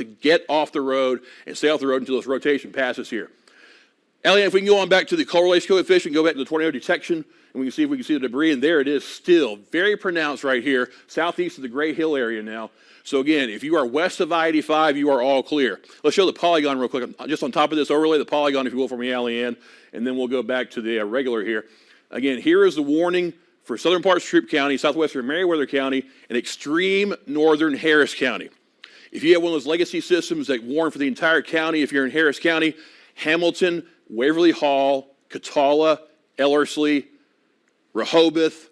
to get off the road and stay off the road until this rotation passes here. Elliot, if we can go on back to the correlation coefficient, go back to the tornado detection, and we can see if we can see the debris, and there it is still, very pronounced right here, southeast of the Gray Hill area now. So again, if you are west of I-85, you are all clear. Let's show the polygon real quick. Just on top of this overlay, the polygon, if you will, for me, Allie-Ann, and then we'll go back to the regular here. Again, here is the warning for southern parts of Troup County, southwestern Meriwether County, and extreme northern Harris County. If you have one of those legacy systems that warn for the entire county, if you're in Harris County, Hamilton, Waverly Hall, Catawba, Ellerslie, Rehoboth,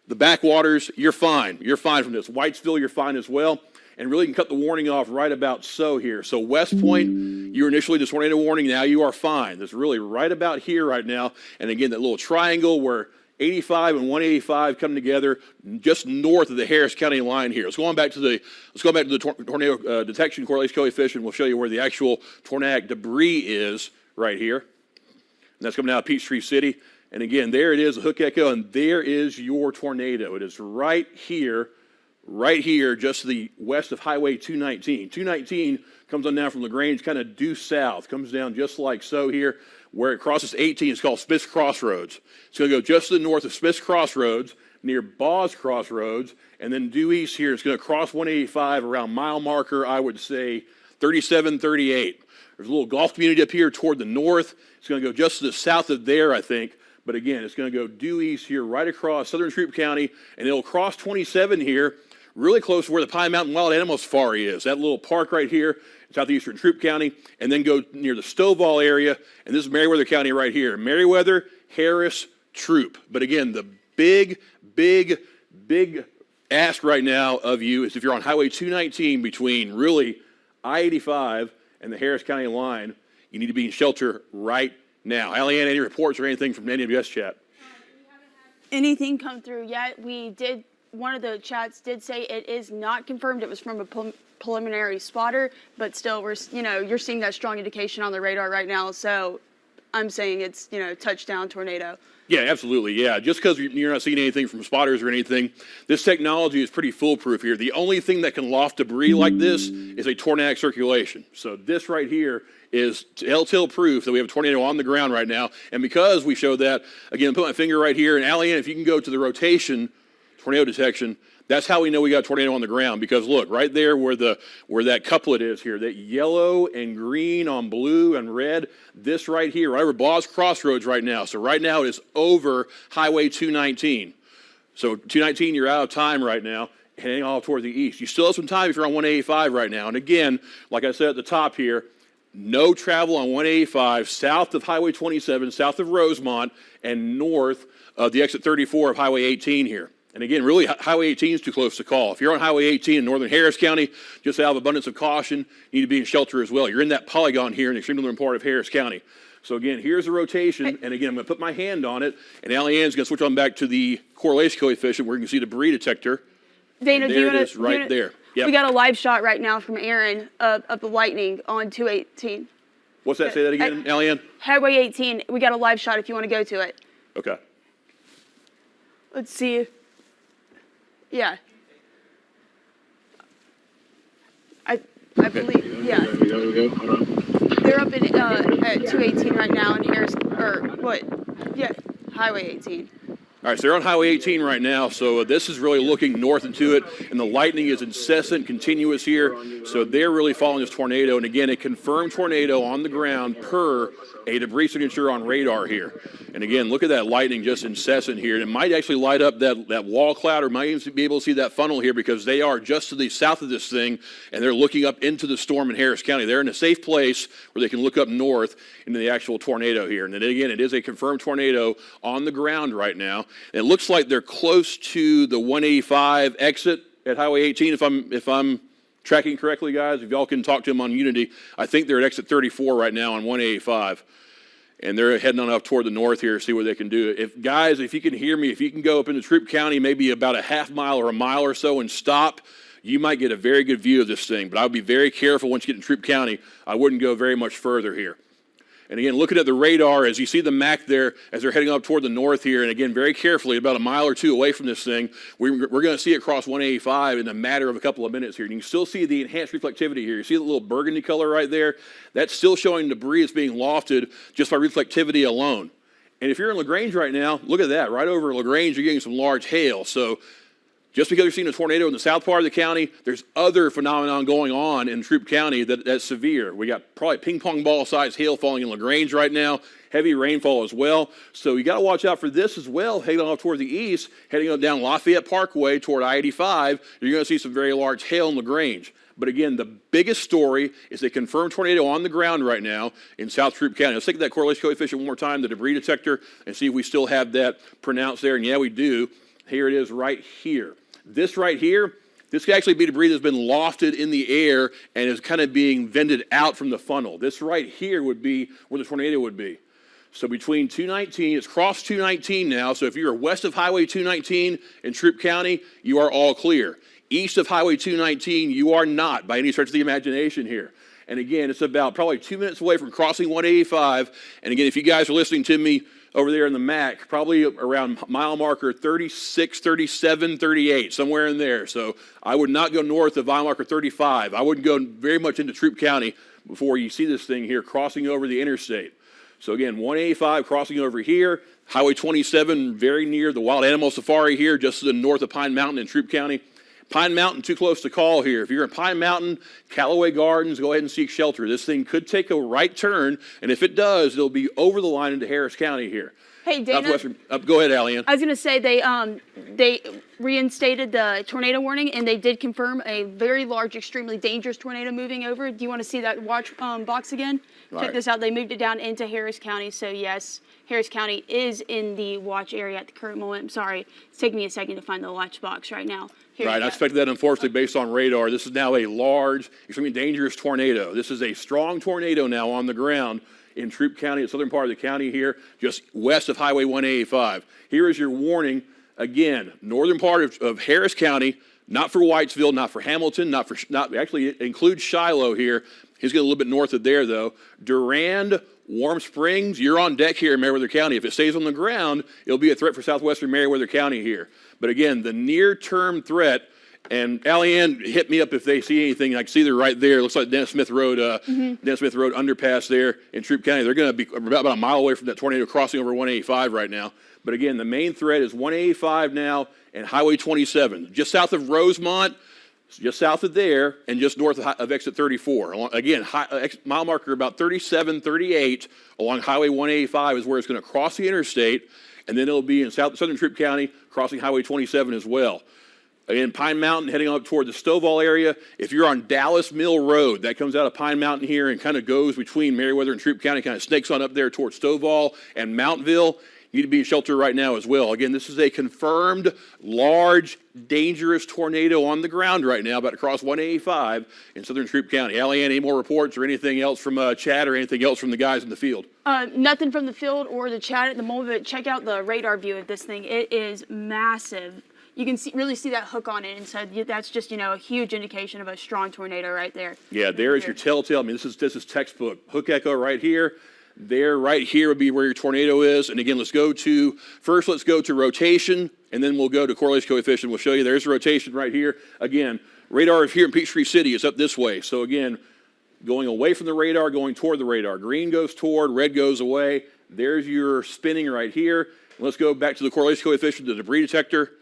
the backwaters, you're fine. You're fine from this. Whitesville, you're fine as well. And really can cut the warning off right about so here. So West Point, you were initially the tornado warning. Now you are fine. That's really right about here right now. And again, that little triangle where 85 and 185 come together just north of the Harris County line here. Let's go back to the tornado detection correlation coefficient. We'll show you where the actual tornadic debris is right here. And that's coming out of Peachtree City. And again, there it is, the hook echo, and there is your tornado. It is right here, just to the west of Highway 219. 219 comes on down from LaGrange, kind of due south, comes down just like so here. Where it crosses 18, it's called Smith's Crossroads. It's going to go just to the north of Smith's Crossroads, near Baugh's Crossroads, and then due east here, it's going to cross 185 around mile marker, I would say, 37, 38. There's a little golf community up here toward the north. It's going to go just to the south of there, I think. But again, it's going to go due east here, right across southern Troup County, and it'll cross 27 here, really close to where the Pine Mountain Wild Animal Safari is. That little park right here in southeastern Troup County, and then go near the Stovall area, and this is Meriwether County right here. Meriwether, Harris, Troup. But again, the big ask right now of you is if you're on Highway 219 between really I-85 and the Harris County line, you need to be in shelter right now. Allie-Ann, any reports or anything from NWS chat? We haven't had anything come through yet. One of the chats did say it is not confirmed. It was from a preliminary spotter, but still, you're seeing that strong indication on the radar right now. So I'm saying it's, touchdown tornado. Yeah, absolutely. Yeah, just because you're not seeing anything from spotters or anything, this technology is pretty foolproof here. The only thing that can loft debris like this is a tornadic circulation. So this right here is telltale proof that we have a tornado on the ground right now. And because we showed that, again, put my finger right here, and Allie-Ann, if you can go to the rotation tornado detection, that's how we know we got a tornado on the ground, because look, right there where that couplet is here, that yellow and green on blue and red, this right here, right over Baugh's Crossroads right now. So right now it is over Highway 219. So 219, you're out of time right now, heading off toward the east. You still have some time if you're on 185 right now. And again, like I said at the top here, no travel on 185 south of Highway 27, south of Rosemont, and north of the exit 34 of Highway 18 here. And again, really, Highway 18 is too close to call. If you're on Highway 18 in northern Harris County, just out of abundance of caution, you need to be in shelter as well. You're in that polygon here in the extreme northern part of Harris County. So again, here's the rotation, and again, I'm going to put my hand on it, and Allie-Ann's going to switch on back to the correlation coefficient where you can see the debris detector. Dana, there it is, right there. Yep. We got a live shot right now from Aaron of the lightning on 218. What's that? Say that again, Allie-Ann? Highway 18. We got a live shot if you want to go to it. Okay. Let's see. Yeah. I believe, yeah. They're up at 218 right now in Harris, Highway 18. All right, so they're on Highway 18 right now, so this is really looking north into it, and the lightning is incessant, continuous here, so they're really following this tornado, and again, a confirmed tornado on the ground per a debris signature on radar here. And again, look at that lightning just incessant here, and it might actually light up that wall cloud, or might even be able to see that funnel here, because they are just to the south of this thing, and they're looking up into the storm in Harris County. They're in a safe place where they can look up north into the actual tornado here. And then again, it is a confirmed tornado on the ground right now. It looks like they're close to the 185 exit at Highway 18, if I'm tracking correctly, guys. If y'all can talk to them on Unity, I think they're at exit 34 right now on 185. And they're heading on up toward the north here to see what they can do. If you can hear me, if you can go up into Troup County maybe about a half mile or a mile or so and stop, you might get a very good view of this thing. But I would be very careful once you get in Troup County. I wouldn't go very much further here. And again, looking at the radar as you see the MAC there as they're heading up toward the north here, and again, very carefully, about a mile or two away from this thing, we're going to see it cross 185 in a matter of a couple of minutes here. And you can still see the enhanced reflectivity here. You see the little burgundy color right there? That's still showing debris that's being lofted just by reflectivity alone. And if you're in LaGrange right now, look at that. Right over LaGrange, you're getting some large hail. So just because you're seeing a tornado in the south part of the county, there's other phenomenon going on in Troup County that's severe. We got probably ping pong ball sized hail falling in LaGrange right now, heavy rainfall as well. So you got to watch out for this as well, heading off toward the east, heading on down Lafayette Parkway toward I-85. You're going to see some very large hail in LaGrange. But again, the biggest story is a confirmed tornado on the ground right now in South Troup County. Let's take that correlation coefficient one more time, the debris detector, and see if we still have that pronounced there. And yeah, we do. Here it is right here. This right here, this could actually be debris that's been lofted in the air and is kind of being vented out from the funnel. This right here would be where the tornado would be. So between 219, it's crossed 219 now, so if you're west of Highway 219 in Troup County, you are all clear. East of Highway 219, you are not by any stretch of the imagination here. And again, it's about probably 2 minutes away from crossing 185. And again, if you guys are listening to me over there in the MAC, probably around mile marker 36, 37, 38, somewhere in there. So I would not go north of mile marker 35. I wouldn't go very much into Troup County before you see this thing here crossing over the interstate. So again, 185 crossing over here, Highway 27 very near the Wild Animal Safari here, just to the north of Pine Mountain in Troup County. Pine Mountain, too close to call here. If you're in Pine Mountain, Callaway Gardens, go ahead and seek shelter. This thing could take a right turn, and if it does, it'll be over the line into Harris County here. Hey, Dana. Go ahead, Alley-Ann. I was going to say they reinstated the tornado warning, and they did confirm a very large, extremely dangerous tornado moving over. Do you want to see that watch box again? Check this out. They moved it down into Harris County. So, yes, Harris County is in the watch area at the current moment. I'm sorry. It's taking me a second to find the watch box right now. Right, I expected that, unfortunately, based on radar. This is now a large, extremely dangerous tornado. This is a strong tornado now on the ground in Troup County, the southern part of the county here, just west of Highway 185. Here is your warning. Again, northern part of Harris County, not for Whitesville, not for Hamilton, actually it includes Shiloh here. He's getting a little bit north of there, though. Durand, Warm Springs, you're on deck here in Meriwether County. If it stays on the ground, it'll be a threat for southwestern Meriwether County here. But again, the near-term threat, and Alley-Ann, hit me up if they see anything. I can see they're right there. It looks like Dennis Smith Road underpass there in Troup County. They're going to be about a mile away from that tornado crossing over 185 right now. But again, the main threat is 185 now and Highway 27, just south of Rosemont, just south of there, and just north of exit 34. Again, mile marker about 37, 38 along Highway 185 is where it's going to cross the interstate, and then it'll be in southern Troup County, crossing Highway 27 as well. Again, Pine Mountain heading up toward the Stovall area. If you're on Dallas Mill Road, that comes out of Pine Mountain here and kind of goes between Meriwether and Troup County, kind of snakes on up there toward Stovall and Mountville. You need to be in shelter right now as well. Again, this is a confirmed, large, dangerous tornado on the ground right now, about to cross 185 in southern Troup County. Alley-Ann, any more reports or anything else from Chad or anything else from the guys in the field? Nothing from the field or the chat at the moment, but check out the radar view of this thing. It is massive. You can really see that hook on it, and so that's just, a huge indication of a strong tornado right there. Yeah, there is your telltale. I mean, this is textbook. Hook echo right here. There, right here would be where your tornado is. And again, let's go to rotation, and then we'll go to correlation coefficient. We'll show you there's rotation right here. Again, radar is here in Peachtree City. It's up this way. So again, going away from the radar, going toward the radar. Green goes toward, red goes away. There's your spinning right here. Let's go back to the correlation coefficient, the debris detector.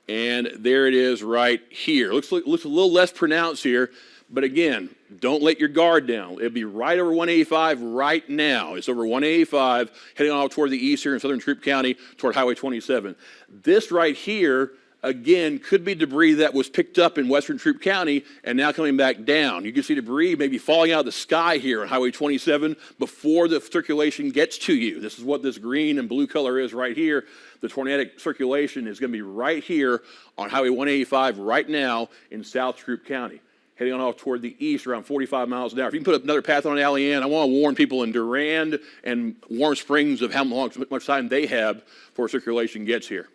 And there it is right here. Looks a little less pronounced here. But again, don't let your guard down. It'll be right over 185 right now. It's over 185, heading off toward the east here in southern Troup County, toward Highway 27. This right here, again, could be debris that was picked up in western Troup County and now coming back down. You can see debris maybe falling out of the sky here on Highway 27 before the circulation gets to you. This is what this green and blue color is right here. The tornadic circulation is going to be right here on Highway 185 right now in South Troup County, heading on off toward the east around 45 miles an hour. If you can put another path on Alley-Ann, I want to warn people in Durand and Warm Springs of how much time they have before circulation gets here.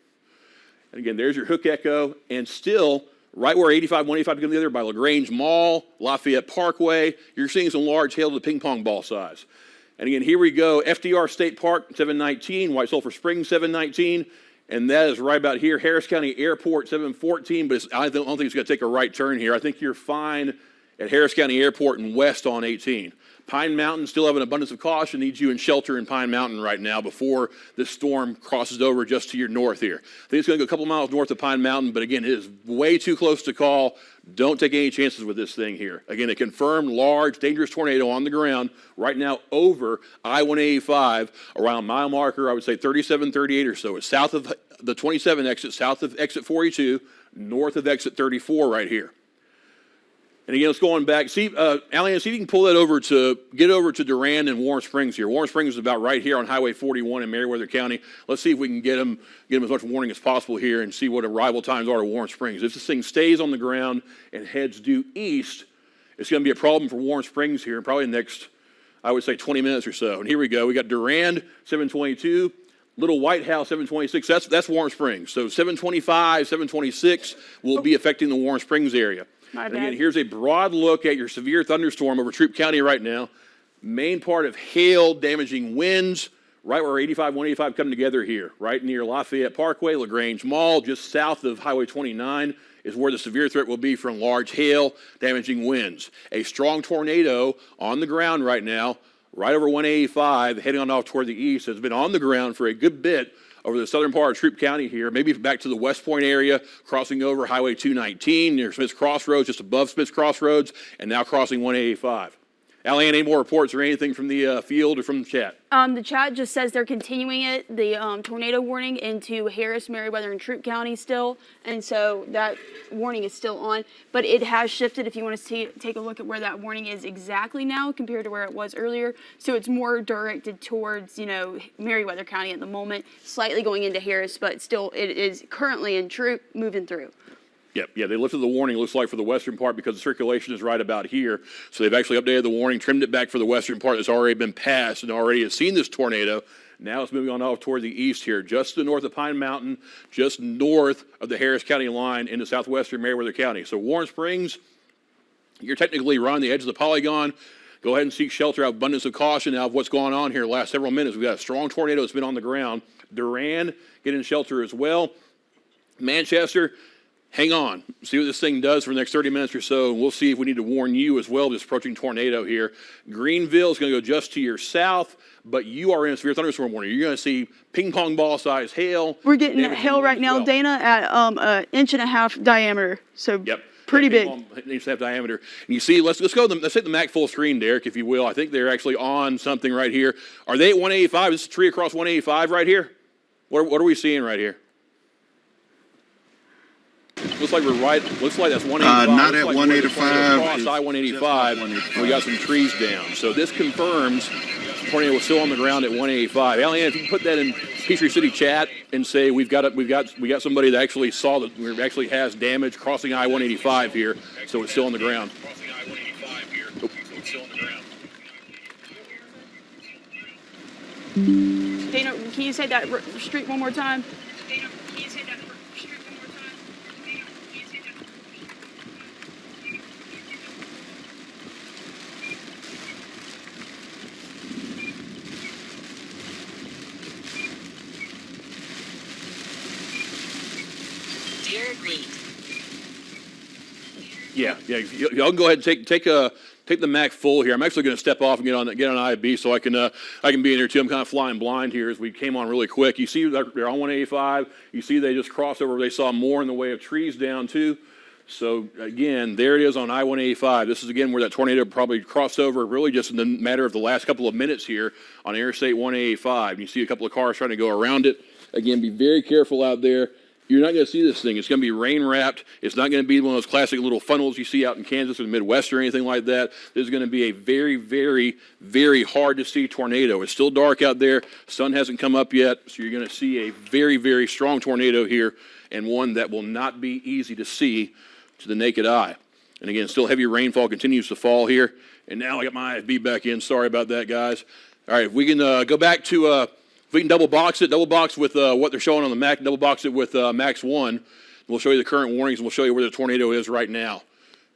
And again, there's your hook echo, and still right where 85, 185 come together by LaGrange Mall, Lafayette Parkway, you're seeing some large hail to the ping pong ball size. And again, here we go. FDR State Park, 719. White Sulphur Springs, 719. And that is right about here. Harris County Airport, 714. But I don't think it's going to take a right turn here. I think you're fine at Harris County Airport and west on 18. Pine Mountain still have an abundance of caution, needs you in shelter in Pine Mountain right now before this storm crosses over just to your north here. I think it's going to go a couple miles north of Pine Mountain, but again, it is way too close to call. Don't take any chances with this thing here. Again, a confirmed large, dangerous tornado on the ground right now over I-185 around mile marker, I would say 37, 38 or so. It's south of the 27 exit, south of exit 42, north of exit 34 right here. And again, let's go on back. See, Allian, see if you can pull that over get over to Durand and Warren Springs here. Warren Springs is about right here on Highway 41 in Meriwether County. Let's see if we can get them as much warning as possible here and see what arrival times are to Warren Springs. If this thing stays on the ground and heads due east, it's going to be a problem for Warren Springs here in probably the next, I would say, 20 minutes or so. And here we go. We got Durand, 722. Little White House, 726. That's Warren Springs. So 725, 726 will be affecting the Warren Springs area. And again, here's a broad look at your severe thunderstorm over Troup County right now. Main part of hail, damaging winds, right where 85, 185 come together here, right near Lafayette Parkway, LaGrange Mall, just south of Highway 29 is where the severe threat will be from large hail, damaging winds. A strong tornado on the ground right now, right over 185, heading on off toward the east, has been on the ground for a good bit over the southern part of Troup County here, maybe back to the West Point area, crossing over Highway 219 near Smith's Crossroads, just above Smith's Crossroads, and now crossing 185. Allian, any more reports or anything from the field or from the chat? The chat just says they're continuing the tornado warning into Harris, Meriwether, and Troup County still, and so that warning is still on, but it has shifted if you want to take a look at where that warning is exactly now compared to where it was earlier. So it's more directed towards, Meriwether County at the moment, slightly going into Harris, but still it is currently in Troup moving through. Yeah, they lifted the warning, it looks like, for the western part because the circulation is right about here. So they've actually updated the warning, trimmed it back for the western part that's already been passed and already has seen this tornado. Now it's moving on off toward the east here, just to the north of Pine Mountain, just north of the Harris County line into southwestern Meriwether County. So Warren Springs, you're technically right on the edge of the polygon. Go ahead and seek shelter out of abundance of caution now of what's going on here the last several minutes. We've got a strong tornado that's been on the ground. Durand, get in shelter as well. Manchester, hang on. See what this thing does for the next 30 minutes or so, and we'll see if we need to warn you as well, this approaching tornado here. Greenville is going to go just to your south, but you are in a severe thunderstorm warning. You're going to see ping pong ball size hail. We're getting hail right now, Dana, at an 1.5 inch diameter. So yep. Pretty big. 1.5 inch diameter. And you see, let's go. Let's take the Mac full screen, Derek, if you will. I think they're actually on something right here. Are they at 185? Is this a tree across 185 right here? What are we seeing right here? Looks like we're right. Looks like that's 185. Not at 185. Across I-185. We got some trees down. So this confirms the tornado was still on the ground at 185. Allian, if you can put that in Peachtree City chat and say we got somebody that actually saw that actually has damage crossing I-185 here, so it's still on the ground. Dana, can you say that street one more time? Yeah. Y'all can go ahead and take the Mac full here. I'm actually going to step off and get on IB so I can be in here too. I'm kind of flying blind here as we came on really quick. You see they're on 185. You see they just crossed over. They saw more in the way of trees down too. So again, there it is on I-185. This is again where that tornado probably crossed over really just in the matter of the last couple of minutes here on Interstate 185. And you see a couple of cars trying to go around it. Again, be very careful out there. You're not going to see this thing. It's going to be rain wrapped. It's not going to be one of those classic little funnels you see out in Kansas or the Midwest or anything like that. This is going to be a very, very, very hard to see tornado. It's still dark out there. Sun hasn't come up yet, so you're going to see a very, very strong tornado here and one that will not be easy to see to the naked eye. And again, still heavy rainfall continues to fall here. And now I got my IFB back in. Sorry about that, guys. All right, if we can go back to... If we can double box with what they're showing on the Mac, double box it with Max 1, we'll show you the current warnings, and we'll show you where the tornado is right now.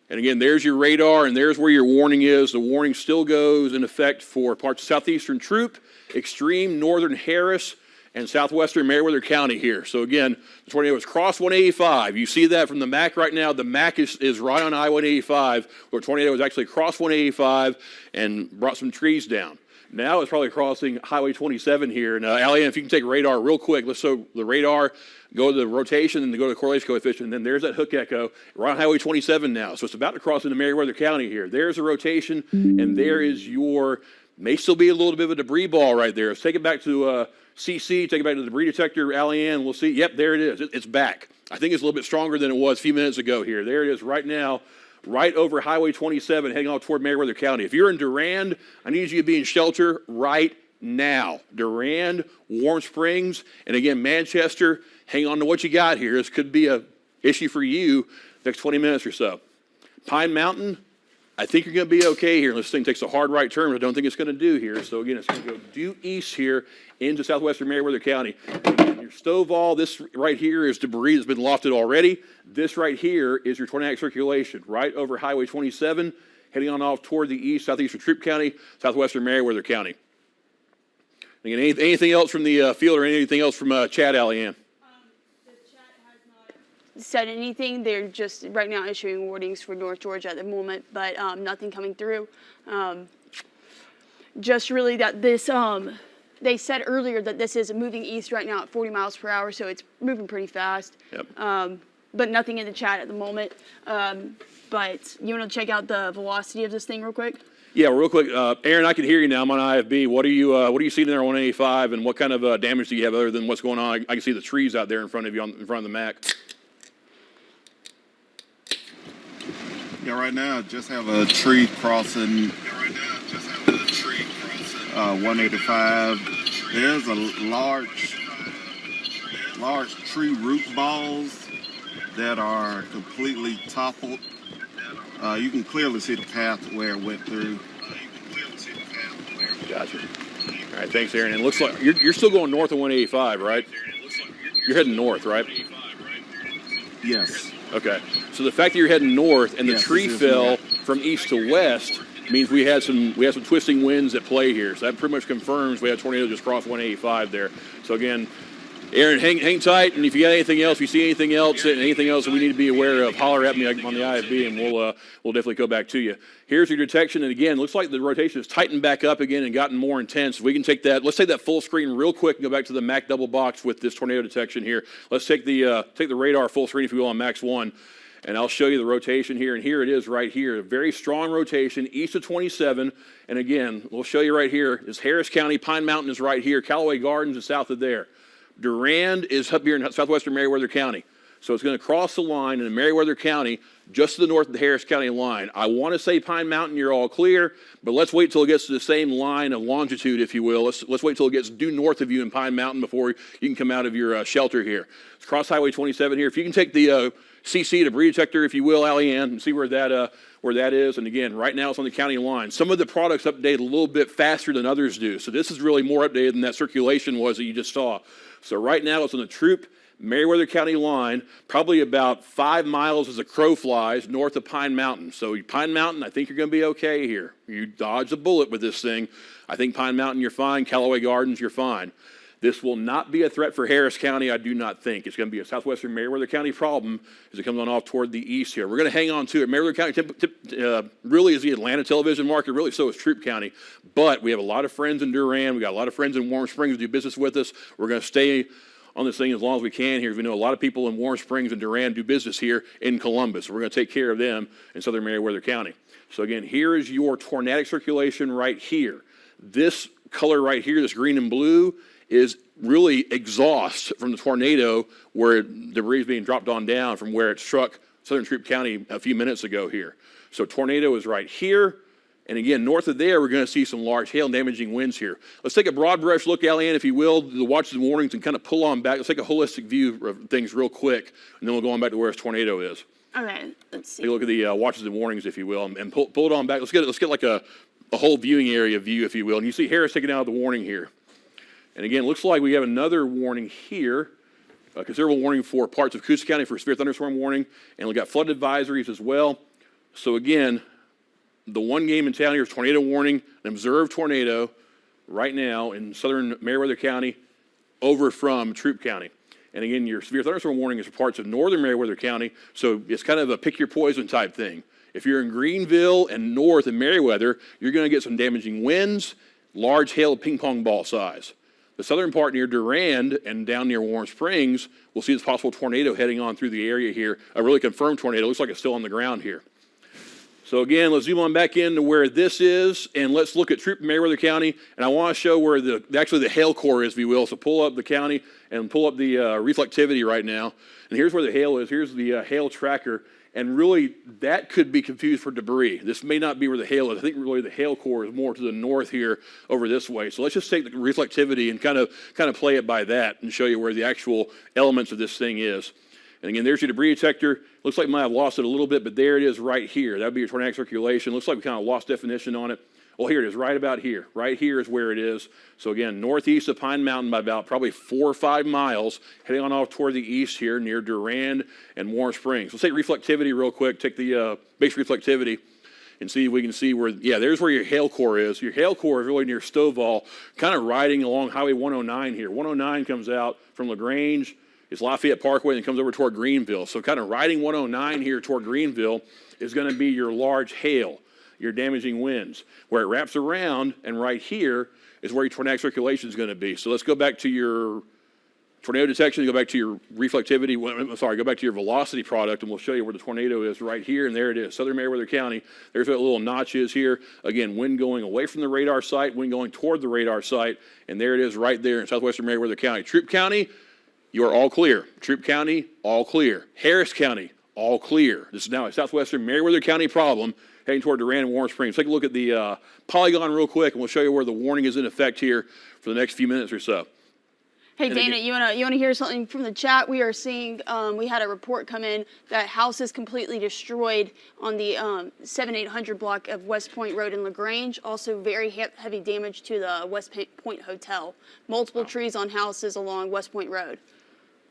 And again, there's your radar, and there's where your warning is. The warning still goes in effect for parts of southeastern Troop, extreme northern Harris, and southwestern Meriwether County here. So again, the tornado has crossed 185. You see that from the MAC right now. The MAC is right on I-185, where the tornado has actually crossed 185 and brought some trees down. Now it's probably crossing Highway 27 here. And Allie, if you can take radar real quick, let's show the radar, go to the rotation, and go to the correlation coefficient, and then there's that hook echo. We're on Highway 27 now, so it's about to cross into Meriwether County here. There's the rotation, and there is your, may still be a little bit of a debris ball right there. Let's take it back to CC, take it back to the debris detector, Allie Ann, we'll see. Yep, there it is. It's back. I think it's a little bit stronger than it was a few minutes ago here. There it is right now, right over Highway 27, heading out toward Meriwether County. If you're in Durand, I need you to be in shelter right now. Durand, Warm Springs, and again, Manchester, hang on to what you got here. This could be an issue for you next 20 minutes or so. Pine Mountain, I think you're going to be okay here. This thing takes a hard right turn, but I don't think it's going to do here. So again, it's going to go due east here into southwestern Meriwether County. Again, your Stovall, this right here is debris that's been lofted already. This right here is your tornadic circulation, right over Highway 27, heading on off toward the east, southeastern Troop County, southwestern Meriwether County. Again, anything else from the field or anything else from Chad, Allie-Ann? The chat has not said anything. They're just right now issuing warnings for North Georgia at the moment, but nothing coming through. Just really that this, they said earlier that this is moving east right now at 40 miles per hour, so it's moving pretty fast. Yep. But nothing in the chat at the moment. But you want to check out the velocity of this thing real quick? Yeah, real quick, Aaron, I can hear you now. I'm on IFB. What are you seeing there on 185, and what kind of damage do you have other than what's going on? I can see the trees out there in front of you, in front of the MAC. Yeah, right now I just have a tree crossing. 185. There's a large tree root balls that are completely toppled. You can clearly see the path where it went through. Gotcha. All right, thanks, Aaron. And it looks like you're still going north of 185, right? You're heading north, right? Yes. Okay. So the fact that you're heading north and the Yes, tree this is fell north. from east to west means we had some twisting winds at play here. So that pretty much confirms we had a tornado just cross 185 there. So again, Aaron, hang tight, and if you got anything else, if you see anything else, and anything else that we need to be aware of, holler at me on the IFB, and we'll definitely go back to you. Here's your detection, and again, looks like the rotation has tightened back up again and gotten more intense. We can take that. Let's take that full screen real quick and go back to the MAC double box with this tornado detection here. Let's take the radar full screen, if you will, on MAX 1. And I'll show you the rotation here, and here it is right here. A very strong rotation, east of 27. And again, we'll show you right here is Harris County. Pine Mountain is right here. Callaway Gardens is south of there. Durand is up here in southwestern Meriwether County. So it's going to cross the line in Meriwether County, just to the north of the Harris County line. I want to say Pine Mountain, you're all clear, but let's wait till it gets to the same line of longitude, if you will. Let's wait till it gets due north of you in Pine Mountain before you can come out of your shelter here. It's cross Highway 27 here. If you can take the CC debris detector, if you will, Allie-Ann, and see where that is. And again, right now it's on the county line. Some of the products update a little bit faster than others do. So this is really more updated than that circulation was that you just saw. So right now it's on the Troop Meriwether County line, probably about 5 miles as a crow flies north of Pine Mountain. So Pine Mountain, I think you're going to be okay here. You dodged a bullet with this thing. I think Pine Mountain, you're fine. Callaway Gardens, you're fine. This will not be a threat for Harris County, I do not think. It's going to be a southwestern Meriwether County problem as it comes on off toward the east here. We're going to hang on to it. Meriwether County really is the Atlanta television market, really so is Troop County. But we have a lot of friends in Durand. We got a lot of friends in Warm Springs who do business with us. We're going to stay on this thing as long as we can here. We know a lot of people in Warm Springs and Durand do business here in Columbus. We're going to take care of them in southern Meriwether County. So again, here is your tornadic circulation right here. This color right here, this green and blue, is really exhaust from the tornado where debris is being dropped on down from where it struck southern Troop County a few minutes ago here. So tornado is right here. And again, north of there, we're going to see some large hail damaging winds here. Let's take a broad brush look, Allie-Ann, if you will, the watches and warnings, and kind of pull on back. Let's take a holistic view of things real quick, and then we'll go on back to where this tornado is. Okay, let's see. Take a look at the watches and warnings, if you will, and pull it on back. Let's get like a whole viewing area view, if you will. And you see Harris taking out the warning here. And again, it looks like we have another warning here, a considerable warning for parts of Coosa County for severe thunderstorm warning, and we've got flood advisories as well. So again, the one game in town here is tornado warning, an observed tornado right now in southern Meriwether County over from Troup County. And again, your severe thunderstorm warning is for parts of northern Meriwether County, so it's kind of a pick your poison type thing. If you're in Greenville and north in Meriwether, you're going to get some damaging winds, large hail ping pong ball size. The southern part near Durand and down near Warm Springs, we'll see this possible tornado heading on through the area here, a really confirmed tornado. Looks like it's still on the ground here. So again, let's zoom on back into where this is, and let's look at Troup and Meriwether County, and I want to show where actually the hail core is, if you will. So pull up the county and pull up the reflectivity right now. And here's where the hail is. Here's the hail tracker, and really that could be confused for debris. This may not be where the hail is. I think really the hail core is more to the north here over this way. So let's just take the reflectivity and kind of play it by that and show you where the actual elements of this thing is. And again, there's your debris detector. Looks like we might have lost it a little bit, but there it is right here. That would be your tornadic circulation. Looks like we kind of lost definition on it. Well, here it is, right about here. Right here is where it is. So again, northeast of Pine Mountain by about probably 4 or 5 miles, heading on off toward the east here near Durand and Warm Springs. Let's take reflectivity real quick. Take the base reflectivity and see if we can see where, yeah, there's where your hail core is. Your hail core is really near Stovall, kind of riding along Highway 109 here. 109 comes out from LaGrange. It's Lafayette Parkway and comes over toward Greenville. So kind of riding 109 here toward Greenville is going to be your large hail, your damaging winds. Where it wraps around and right here is where your tornadic circulation is going to be. So let's go back to your tornado detection, go back to your reflectivity, go back to your velocity product, and we'll show you where the tornado is right here, and there it is, southern Meriwether County. There's where that little notch is here. Again, wind going away from the radar site, wind going toward the radar site, and there it is right there in southwestern Meriwether County. Troup County, you are all clear. Troup County, all clear. Harris County, all clear. This is now a southwestern Meriwether County problem heading toward Durand and Warm Springs. Take a look at the polygon real quick, and we'll show you where the warning is in effect here for the next few minutes or so. Hey, And Dana, again, you wanna hear something from the chat? We are seeing, we had a report come in that house is completely destroyed on the 7800 block of West Point Road in LaGrange. Also very heavy damage to the West Point Hotel. Multiple trees on houses along West Point Road.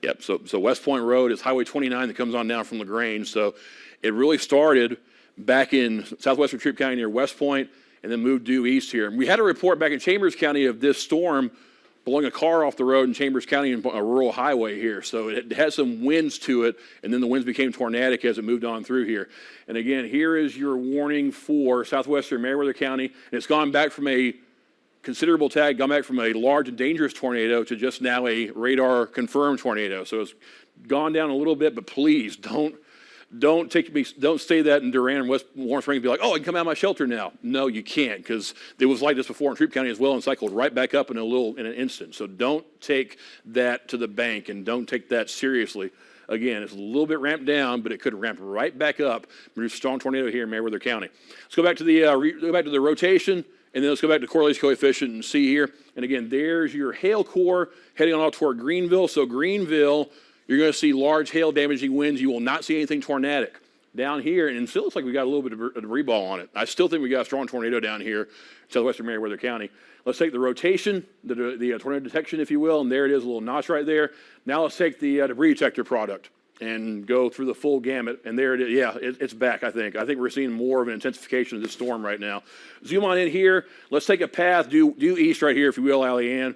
Yep, so West Point Road is Highway 29 that comes on down from LaGrange. So it really started back in southwestern Troup County near West Point and then moved due east here. And we had a report back in Chambers County of this storm blowing a car off the road in Chambers County on a rural highway here. So it had some winds to it, and then the winds became tornadic as it moved on through here. And again, here is your warning for southwestern Meriwether County. And it's gone back from a considerable tag, gone back from a large and dangerous tornado to just now a radar confirmed tornado. So it's gone down a little bit, but please don't say that in Durand and West Warm Springs and be like, oh, I can come out of my shelter now. No, you can't, because it was like this before in Troup County as well and cycled right back up in an instant. So don't take that to the bank and don't take that seriously. Again, it's a little bit ramped down, but it could ramp right back up. There's a strong tornado here in Meriwether County. Let's go back to the rotation. And then let's go back to correlation coefficient and see here. And again, there's your hail core heading on out toward Greenville. So Greenville, you're going to see large hail damaging winds. You will not see anything tornadic. Down here, and it still looks like we got a little bit of debris ball on it. I still think we got a strong tornado down here in southwestern Meriwether County. Let's take the rotation, the tornado detection, if you will, and there it is, a little notch right there. Now let's take the debris detector product and go through the full gamut. And there it is. Yeah, it's back, I think. I think we're seeing more of an intensification of this storm right now. Zoom on in here. Let's take a path due east right here, if you will, Allie-Ann,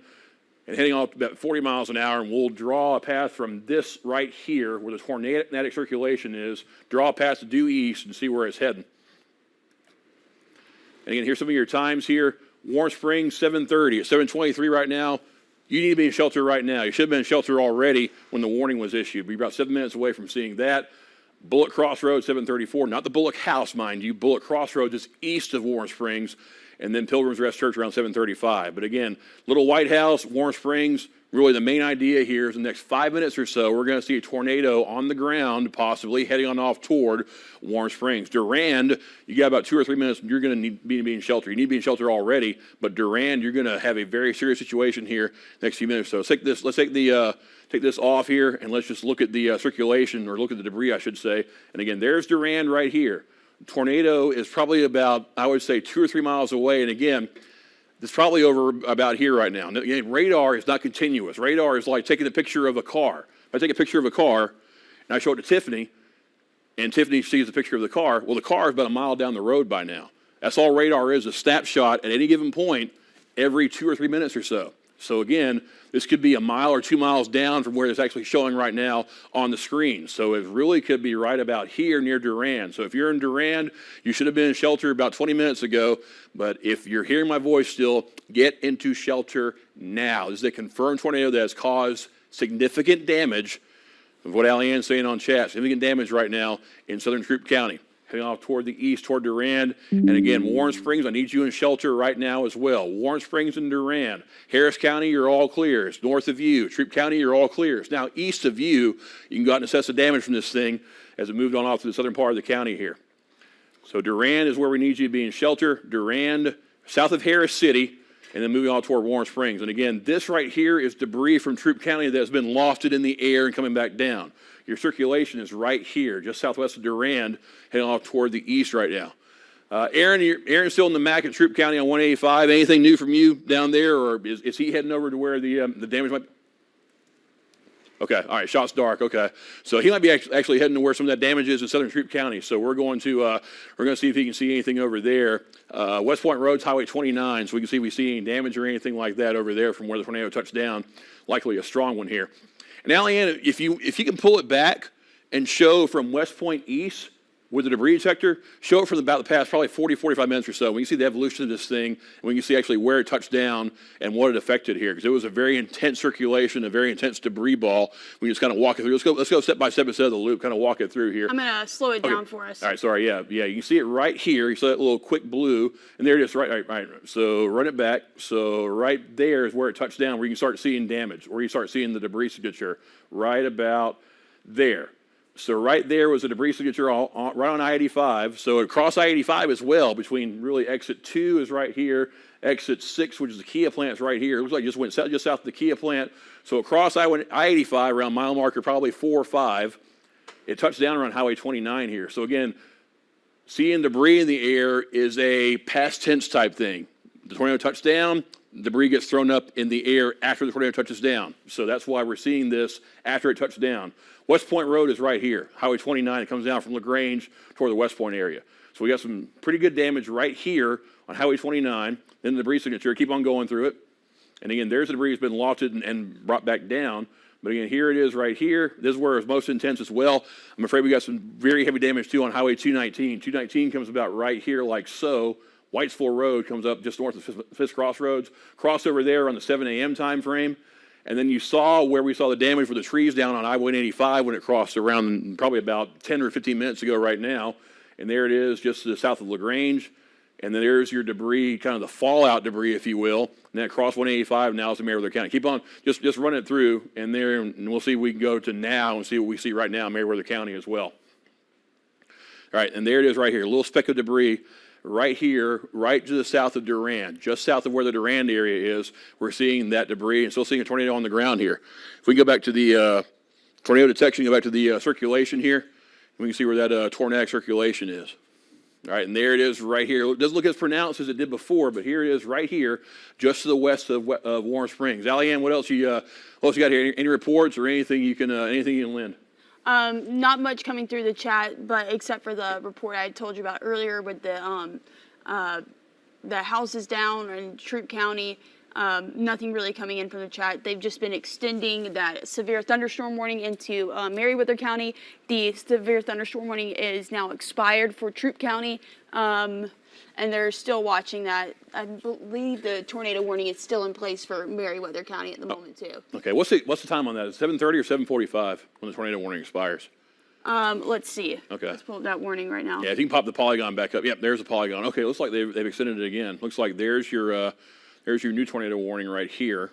and heading off about 40 miles an hour. And we'll draw a path from this right here, where the tornadic circulation is, draw a path to due east and see where it's heading. And again, here's some of your times here. Warm Springs, 7:30. At 7:23 right now, you need to be in shelter right now. You should have been in shelter already when the warning was issued. We're about 7 minutes away from seeing that. Bullock Crossroads, 7:34. Not the Bullock House, mind you. Bullock Crossroads is east of Warm Springs. And then Pilgrim's Rest Church around 7:35. But again, Little White House, Warm Springs, really the main idea here is in the next 5 minutes or so, we're going to see a tornado on the ground, possibly heading on off toward Warm Springs. Durand, you got about 2 or 3 minutes, you're going to need to be in shelter. You need to be in shelter already, but Durand, you're going to have a very serious situation here next few minutes. So let's take this off here, and let's just look at the circulation, or look at the debris, I should say. And again, there's Durand right here. Tornado is probably about, I would say, 2 or 3 miles away. And again, it's probably over about here right now. Again, radar is not continuous. Radar is like taking a picture of a car. If I take a picture of a car and I show it to Tiffany, and Tiffany sees a picture of the car. Well, the car is about a mile down the road by now. That's all radar is, a snapshot at any given point every 2 or 3 minutes or so. So again, this could be a mile or 2 miles down from where it's actually showing right now on the screen. So it really could be right about here near Durand. So if you're in Durand, you should have been in shelter about 20 minutes ago. But if you're hearing my voice still, get into shelter now. This is a confirmed tornado that has caused significant damage, of what Allie's saying on chat, significant damage right now in southern Troup County. Heading off toward the east, toward Durand. And again, Warren Springs, I need you in shelter right now as well. Warren Springs and Durand. Harris County, you're all clears. North of you. Troup County, you're all clears. Now, east of you, you can go out and assess the damage from this thing as it moved on off to the southern part of the county here. So Durand is where we need you to be in shelter. Durand, south of Harris City, and then moving on toward Warren Springs. And again, this right here is debris from Troup County that has been lofted in the air and coming back down. Your circulation is right here, just southwest of Durand, heading off toward the east right now. Aaron's still in the MAC at Troup County on 185. Anything new from you down there, or is he heading over to where the damage might be? Okay, all right, shot's dark, okay. So he might be actually heading to where some of that damage is in southern Troup County. So we're going to see if he can see anything over there. West Point Road's Highway 29, so we can see if we see any damage or anything like that over there from where the tornado touched down. Likely a strong one here. And Alliana, if you can pull it back and show from West Point east with the debris detector, show it from about the past probably 40, 45 minutes or so. We can see the evolution of this thing, and we can see actually where it touched down and what it affected here, because it was a very intense circulation, a very intense debris ball. We just kind of walk it through. Let's go step by step instead of the loop, kind of walk it through here. I'm going to slow it down for us. All right, sorry, yeah. You can see it right here. You saw that little quick blue, and there it is, right. So run it back. So right there is where it touched down, where you can start seeing damage, where you start seeing the debris signature, right about there. So right there was a debris signature right on I-85. So across I-85 as well, between really exit 2 is right here, exit 6, which is the Kia plant, is right here. It looks like it just went just south of the Kia plant. So across I-85 around mile marker probably 4 or 5, it touched down around Highway 29 here. So again, seeing debris in the air is a past tense type thing. The tornado touched down, debris gets thrown up in the air after the tornado touches down. So that's why we're seeing this after it touched down. West Point Road is right here. Highway 29, it comes down from LaGrange toward the West Point area. So we got some pretty good damage right here on Highway 29. Then the debris signature, keep on going through it. And again, there's the debris that's been lofted and brought back down. But again, here it is right here. This is where it's most intense as well. I'm afraid we got some very heavy damage too on Highway 219. 219 comes about right here like so. Whitesville Road comes up just north of Fisk Crossroads. Cross over there on the 7 a.m. time frame. And then you saw where we saw the damage with the trees down on I-185 when it crossed around probably about 10 or 15 minutes ago right now. And there it is just to the south of LaGrange. And then there's your debris, kind of the fallout debris, if you will. And then across 185 now is the Meriwether County. Keep on, just run it through, and there, and we'll see if we can go to now and see what we see right now in Meriwether County as well. All right, and there it is right here, a little speck of debris. Right here, right to the south of Durand, just south of where the Durand area is, we're seeing that debris and still seeing a tornado on the ground here. If we go back to the tornado detection, go back to the circulation here, we can see where that tornadic circulation is. All right, and there it is right here. It doesn't look as pronounced as it did before, but here it is right here, just to the west of Warren Springs. Allianne, what else you got here? Any reports or anything you can lend? Not much coming through the chat, but except for the report I told you about earlier with the houses down in Troup County. Nothing really coming in from the chat. They've just been extending that severe thunderstorm warning into Meriwether County. The severe thunderstorm warning is now expired for Troup County, and they're still watching that. I believe the tornado warning is still in place for Meriwether County at the moment too. Okay, what's the time on that? Is it 7:30 or 7:45 when the tornado warning expires? Let's see. Okay. Let's pull up that warning right now. Yeah, if you can pop the polygon back up. Yep, there's a polygon. Okay, looks like they've extended it again. Looks like there's your new tornado warning right here.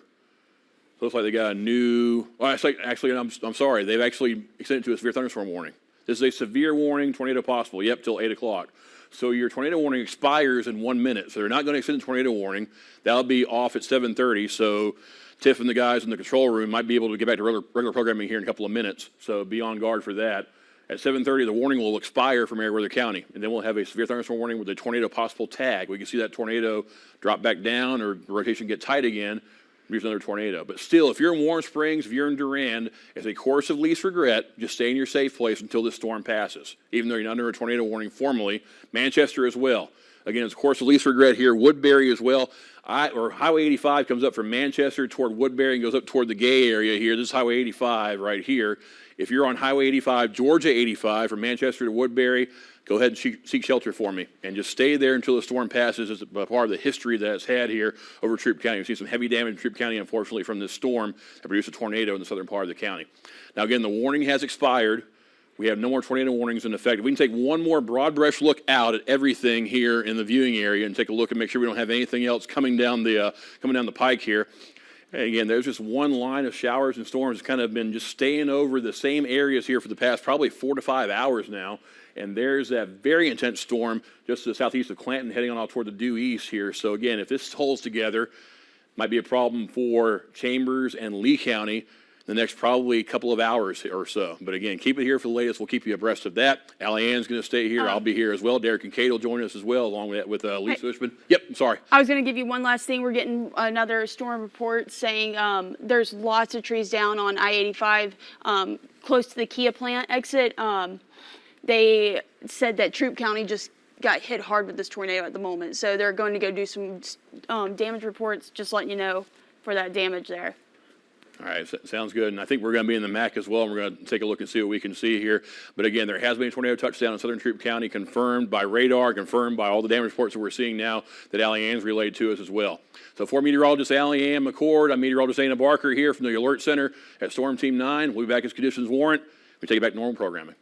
So looks like they got a new. Well, actually, I'm sorry. They've actually extended to a severe thunderstorm warning. This is a severe warning, tornado possible. Yep, till 8 o'clock. So your tornado warning expires in 1 minute. So they're not going to extend the tornado warning. That'll be off at 7:30. So Tiff and the guys in the control room might be able to get back to regular programming here in a couple of minutes. So be on guard for that. At 7:30, the warning will expire for Meriwether County, and then we'll have a severe thunderstorm warning with a tornado possible tag. We can see that tornado drop back down or rotation get tight again Here's another tornado. But still, if you're in Warm Springs, if you're in Durand, as a course of least regret, just stay in your safe place until this storm passes, even though you're under a tornado warning formally. Manchester as well. Again, it's a course of least regret here. Woodbury as well. Highway 85 comes up from Manchester toward Woodbury and goes up toward the Gay area here. This is Highway 85 right here. If you're on Highway 85, Georgia 85, from Manchester to Woodbury, go ahead and seek shelter for me and just stay there until the storm passes. It's a part of the history that it's had here over Troup County. We've seen some heavy damage in Troup County, unfortunately, from this storm that produced a tornado in the southern part of the county. Now, again, the warning has expired. We have no more tornado warnings in effect. If we can take one more broad brush look out at everything here in the viewing area and take a look and make sure we don't have anything else coming down the pike here. And again, there's just one line of showers and storms that's kind of been just staying over the same areas here for the past probably 4 to 5 hours now. And there's that very intense storm just to the southeast of Clanton heading on out toward the due east here. So again, if this holds together, might be a problem for Chambers and Lee County the next probably couple of hours or so. But again, keep it here for the latest. We'll keep you abreast of that. Allie Ann's going to stay here. I'll be here as well. Derek and Kate will join us as well, along with Lisa Ushman. Yep, I'm sorry. I was going to give you one last thing. We're getting another storm report saying there's lots of trees down on I-85 close to the Kia plant exit. They said that Troup County just got hit hard with this tornado at the moment. So they're going to go do some damage reports, just letting you know for that damage there. All right, sounds good. And I think we're going to be in the MAC as well, and we're going to take a look and see what we can see here. But again, there has been a tornado touchdown in southern Troup County, confirmed by radar, confirmed by all the damage reports that we're seeing now that Allie Ann's relayed to us as well. So for meteorologist Allie Ann McCord, I'm meteorologist Dana Barker here from the Alert Center at Storm Team 9. We'll be back as conditions warrant. We take it back to normal programming.